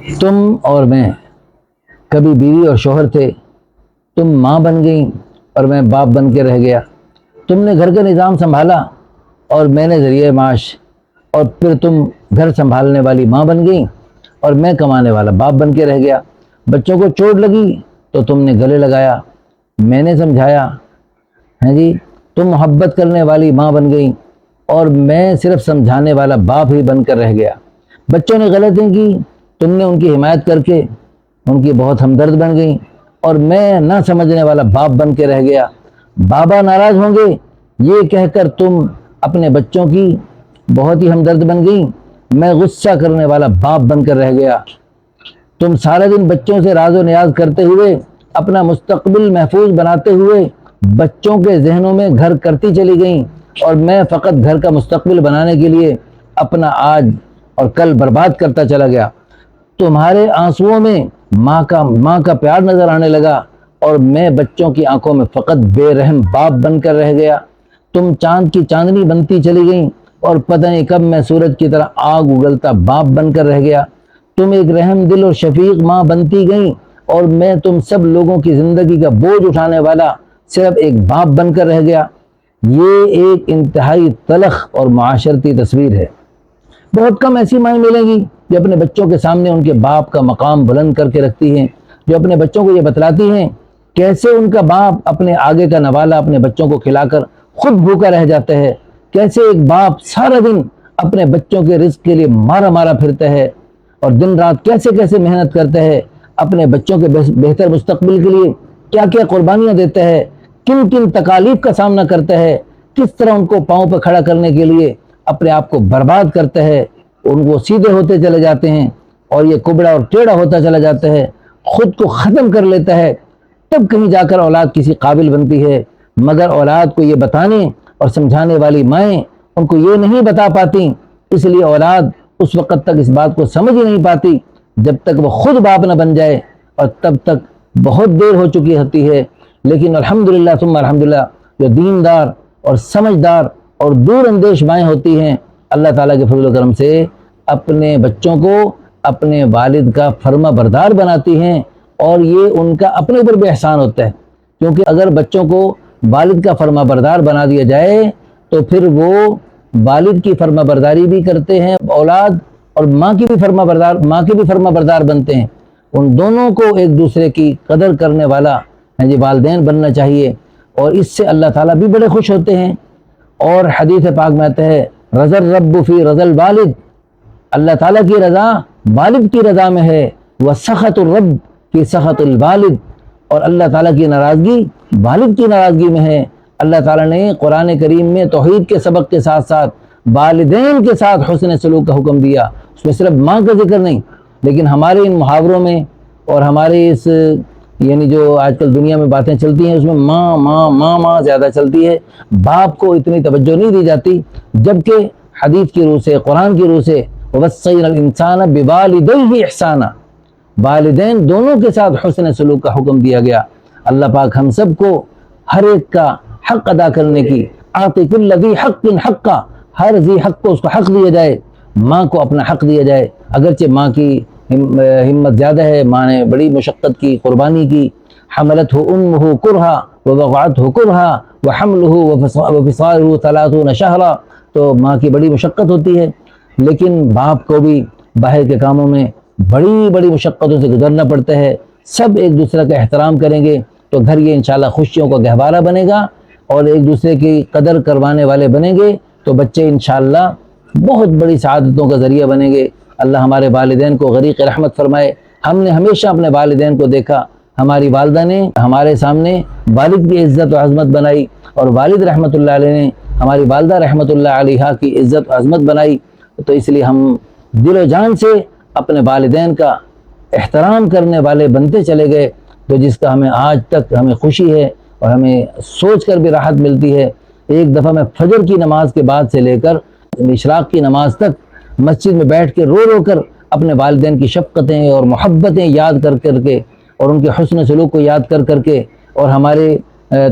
تم اور میں کبھی بیوی اور شوہر تھے، تم ماں بن گئیں اور میں باپ بن کے رہ گیا۔ تم نے گھر کا نظام سنبھالا اور میں نے ذریعہ معاش، اور پھر تم گھر سنبھالنے والی ماں بن گئیں اور میں کمانے والا باپ بن کے رہ گیا۔ بچوں کو چوٹ لگی تو تم نے گلے لگایا، میں نے سمجھایا، جی تم محبت کرنے والی ماں بن گئی اور میں صرف سمجھانے والا باپ ہی بن کر رہ گیا۔ بچوں نے غلطیاں کی، تم نے ان کی حمایت کر کے ان کی بہت ہمدرد بن گئی اور میں نہ سمجھنے والا باپ بن کے رہ گیا۔ بابا ناراض ہوں گے یہ کہہ کر تم اپنے بچوں کی بہت ہی ہمدرد بن گئی، میں غصہ کرنے والا باپ بن کر رہ گیا۔ تم سارے دن بچوں سے راز و نیاز کرتے ہوئے اپنا مستقبل محفوظ بناتے ہوئے بچوں کے ذہنوں میں گھر کرتی چلی گئیں اور میں فقط گھر کا مستقبل بنانے کے لیے اپنا آج اور کل برباد کرتا چلا گیا۔ تمہارے آنسوؤں میں ماں کا پیار نظر آنے لگا اور میں بچوں کی آنکھوں میں فقط بے رحم باپ بن کر رہ گیا۔ تم چاند کی چاندنی بنتی چلی گئیں اور پتہ نہیں کب میں سورج کی طرح آگ اگلتا باپ بن کر رہ گیا۔ تم ایک رحم دل اور شفیق ماں بنتی گئیں اور میں تم سب لوگوں کی زندگی کا بوجھ اٹھانے والا صرف ایک باپ بن کر رہ گیا۔ یہ ایک انتہائی تلخ اور معاشرتی تصویر ہے۔ بہت کم ایسی مائیں ملیں گی جو اپنے بچوں کے سامنے ان کے باپ کا مقام بلند کر کے رکھتی ہیں، جو اپنے بچوں کو یہ بتلاتی ہیں کیسے ان کا باپ اپنے آگے کا نوالا اپنے بچوں کو کھلا کر خود بھوکا رہ جاتا ہے، کیسے ایک باپ سارا دن اپنے بچوں کے رزق کے لیے مارا مارا پھرتا ہے اور دن رات کیسے محنت کرتا ہے اپنے بچوں کے بہتر مستقبل کے لیے، کیا کیا قربانیاں دیتا ہے، کن کن تکالیف کا سامنا کرتا ہے، کس طرح ان کو پاؤں پہ کھڑا کرنے کے لیے اپنے آپ کو برباد کرتا ہے، ان کو سیدھے ہوتے چلے جاتے ہیں اور یہ کبڑا اور ٹیڑھا ہوتا چلا جاتا ہے، خود کو ختم کر لیتا ہے، تب کہیں جا کر اولاد کسی قابل بنتی ہے۔ مگر اولاد کو یہ بتانے اور سمجھانے والی مائیں ان کو یہ نہیں بتا پاتی، اس لیے اولاد اس وقت تک اس بات کو سمجھ ہی نہیں پاتی جب تک وہ خود باپ نہ بن جائے، اور تب تک بہت دیر ہو چکی ہوتی ہے۔ لیکن الحمدللہ ثم الحمدللہ جو دیندار اور سمجھدار اور دور اندیش مائیں ہوتی ہیں، اللہ تعالیٰ کے فضل و کرم سے اپنے بچوں کو اپنے والد کا فرما بردار بناتی ہیں، اور یہ ان کا اپنے اوپر بھی احسان ہوتا ہے، کیونکہ اگر بچوں کو والد کا فرما بردار بنا دیا جائے تو پھر وہ والد کی فرما برداری بھی کرتے ہیں اولاد، اور ماں کے بھی فرما بردار بنتے ہیں۔ ان دونوں کو ایک دوسرے کی قدر کرنے والا والدین بننا چاہیے، اور اس سے اللہ تعالیٰ بھی بڑے خوش ہوتے ہیں۔ اور حدیث پاک میں آتا ہے رضا الرب فی رضا الوالد، اللہ تعالیٰ کی رضا والد کی رضا میں ہے، وسخط الرب فی سخط الوالد، اور اللہ تعالیٰ کی ناراضگی والد کی ناراضگی میں ہے۔ اللہ تعالیٰ نے قرآن کریم میں توحید کے سبق کے ساتھ ساتھ والدین کے ساتھ حسن سلوک کا حکم دیا، اس میں صرف ماں کا ذکر نہیں، لیکن ہمارے ان محاوروں میں اور ہمارے اس جو آج کل دنیا میں باتیں چلتی ہیں اس میں ماں ماں ماں ماں زیادہ چلتی ہے، باپ کو اتنی توجہ نہیں دی جاتی، جبکہ حدیث کی روح سے، قرآن کی روح سے وَوَصَّيْنَا الْإِنسَانَ بِوَالِدَيْهِ إِحْسَانًا، والدین دونوں کے ساتھ حسن سلوک کا حکم دیا گیا۔ اللہ پاک ہم سب کو ہر ایک کا حق ادا کرنے کی، اعطِ كُلَّ ذِي حَقٍّ حَقًّا، ہر ذی حق کو اس کو حق دیا جائے، ماں کو اپنا حق دیا جائے، اگرچہ ماں کی ہمت زیادہ ہے، ماں نے بڑی مشقت کی، قربانی کی، حملتہ امہ کرہا ووضعتہ کرہا وحملہ وفصالہ 30 شہرا، تو ماں کی بڑی مشقت ہوتی ہے، لیکن باپ کو بھی باہر کے کاموں میں بڑی بڑی مشقتوں سے گزرنا پڑتا ہے۔ سب ایک دوسرے کا احترام کریں گے تو گھر یہ انشاءاللہ خوشیوں کا گہوارہ بنے گا، اور ایک دوسرے کی قدر کروانے والے بنیں گے تو بچے انشاءاللہ بہت بڑی سعادتوں کا ذریعہ بنیں گے۔ اللہ ہمارے والدین کو غریق رحمت فرمائے۔ ہم نے ہمیشہ اپنے والدین کو دیکھا، ہماری والدہ نے ہمارے سامنے والد کی عزت و عظمت بنائی، اور والد رحمت اللہ علیہ نے ہماری والدہ رحمت اللہ علیہا کی عزت و عظمت بنائی، تو اس لیے ہم دل و جان سے اپنے والدین کا احترام کرنے والے بنتے چلے گئے، تو جس کا ہمیں آج تک ہمیں خوشی ہے اور ہمیں سوچ کر بھی راحت ملتی ہے۔ ایک دفعہ میں فجر کی نماز کے بعد سے لے کر اشراق کی نماز تک مسجد میں بیٹھ کے رو رو کر اپنے والدین کی شفقتیں اور محبتیں یاد کر کر کے، اور ان کے حسن سلوک کو یاد کر کر کے، اور ہمارے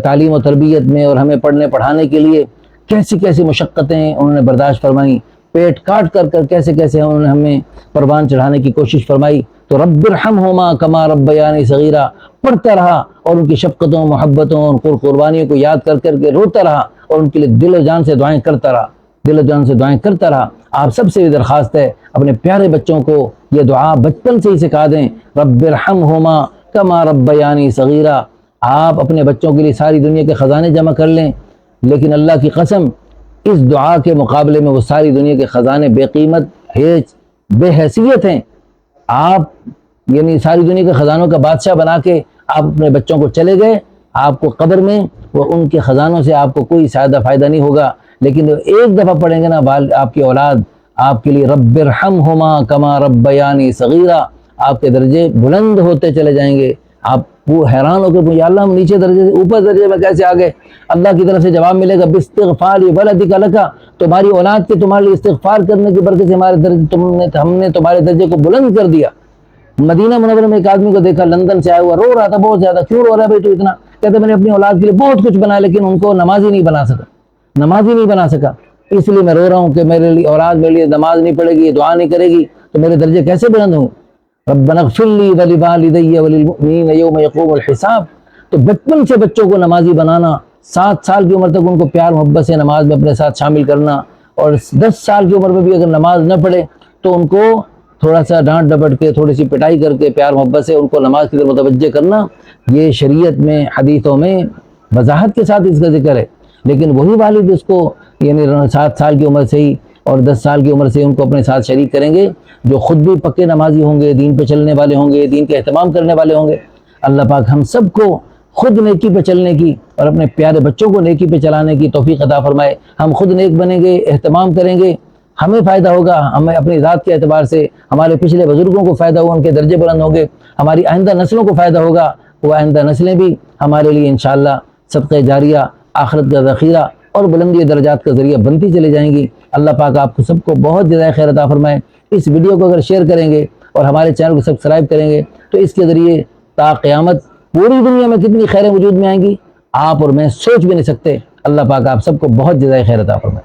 تعلیم و تربیت میں اور ہمیں پڑھنے پڑھانے کے لیے کیسی کیسی مشقتیں انہوں نے برداشت فرمائیں، پیٹ کاٹ کر کر کیسے کیسے انہوں نے ہمیں پروان چڑھانے کی کوشش فرمائی۔ تو تو رب ارحمہما کما ربیانی صغیرہ پڑھتا رہا اور ان کی شفقتوں، محبتوں اور قربانیوں کو یاد کر کر کے روتا رہا اور ان کے لیے دل و جان سے دعائیں کرتا رہا، دل و جان سے دعائیں کرتا رہا۔ آپ سب سے بھی درخواست ہے اپنے پیارے بچوں کو یہ دعا بچپن سے ہی سکھا دیں، رب ارحمہما کما ربیانی صغیرہ۔ آپ اپنے بچوں کے لیے ساری دنیا کے خزانے جمع کر لیں، لیکن اللہ کی قسم اس دعا کے مقابلے میں وہ ساری دنیا کے خزانے بے قیمت، بے حیثیت ہیں۔ آپ یعنی ساری دنیا کے خزانوں کا بادشاہ بنا کے آپ اپنے بچوں کو چلے گئے، آپ کو قبر میں وہ ان کے خزانوں سے آپ کو کوئی فائدہ نہیں ہوگا، لیکن ایک دفعہ پڑھیں گے نا آپ کی اولاد آپ کے لیے رب ارحمہما کما ربیانی صغیرہ، آپ کے درجے بلند ہوتے چلے جائیں گے۔ آپ وہ حیران ہو کے یا اللہ ہم نیچے درجے سے اوپر درجے میں کیسے آ گئے؟ اللہ کی طرف سے جواب ملے گا باستغفار ولدک لک، تمہاری اولاد کے تمہارے لیے استغفار کرنے کی برکت سے ہم نے تمہارے درجے کو بلند کر دیا۔ مدینہ منورہ میں ایک آدمی کو دیکھا، لندن سے آیا ہوا، رو رہا تھا بہت زیادہ۔ کیوں رو رہا ہے بھائی تو اتنا؟ کہتے میں نے اپنی اولاد کے لیے بہت کچھ بنایا لیکن ان کو نمازی نہیں بنا سکا، اس لیے میں رو رہا ہوں کہ میرے لیے اولاد میرے لیے نماز نہیں پڑھے گی، دعا نہیں کرے گی تو میرے درجے کیسے بلند ہوں؟ ربنا اغفر لی ولوالدی وللمؤمنین یوم یقوم الحساب۔ تو بچپن سے بچوں کو نمازی بنانا، 7 سال کی عمر تک ان کو پیار محبت سے نماز میں اپنے ساتھ شامل کرنا، اور 10 سال کی عمر میں بھی اگر نماز نہ پڑھے تو ان کو تھوڑا سا ڈانٹ ڈپٹ کے، تھوڑی سی پٹائی کر کے پیار محبت سے ان کو نماز کی طرف متوجہ کرنا، یہ شریعت میں حدیثوں میں وضاحت کے ساتھ اس کا ذکر ہے۔ لیکن وہی والد اس کو یعنی 7 سال کی عمر سے ہی اور 10 سال کی عمر سے ان کو اپنے ساتھ شریک کریں گے، جو خود بھی پکے نمازی ہوں گے، دین پہ چلنے والے ہوں گے، دین کا اہتمام کرنے والے ہوں گے۔ اللہ پاک ہم سب کو خود نیکی پہ چلنے کی اور اپنے پیارے بچوں کو نیکی پہ چلانے کی توفیق عطا فرمائے۔ ہم خود نیک بنیں گے، اہتمام کریں گے، ہمیں فائدہ ہوگا، ہمیں اپنی ذات کے اعتبار سے ہمارے پچھلے بزرگوں کو فائدہ ہوگا، ان کے درجے بلند ہوں گے، ہماری آئندہ نسلوں کو فائدہ ہوگا، وہ آئندہ نسلیں بھی ہمارے لیے انشاءاللہ صدقہ جاریہ، آخرت کا ذخیرہ اور بلندی درجات کا ذریعہ بنتی چلے جائیں گی۔ اللہ پاک آپ کو سب کو بہت جزائے خیر عطا فرمائے۔ اس ویڈیو کو اگر شیئر کریں گے اور ہمارے چینل کو سبسکرائب کریں گے تو اس کے ذریعے تا قیامت پوری دنیا میں کتنی خیریں وجود میں آئیں گی آپ اور میں سوچ بھی نہیں سکتے۔ اللہ پاک آپ سب کو بہت جزائے خیر عطا فرمائے۔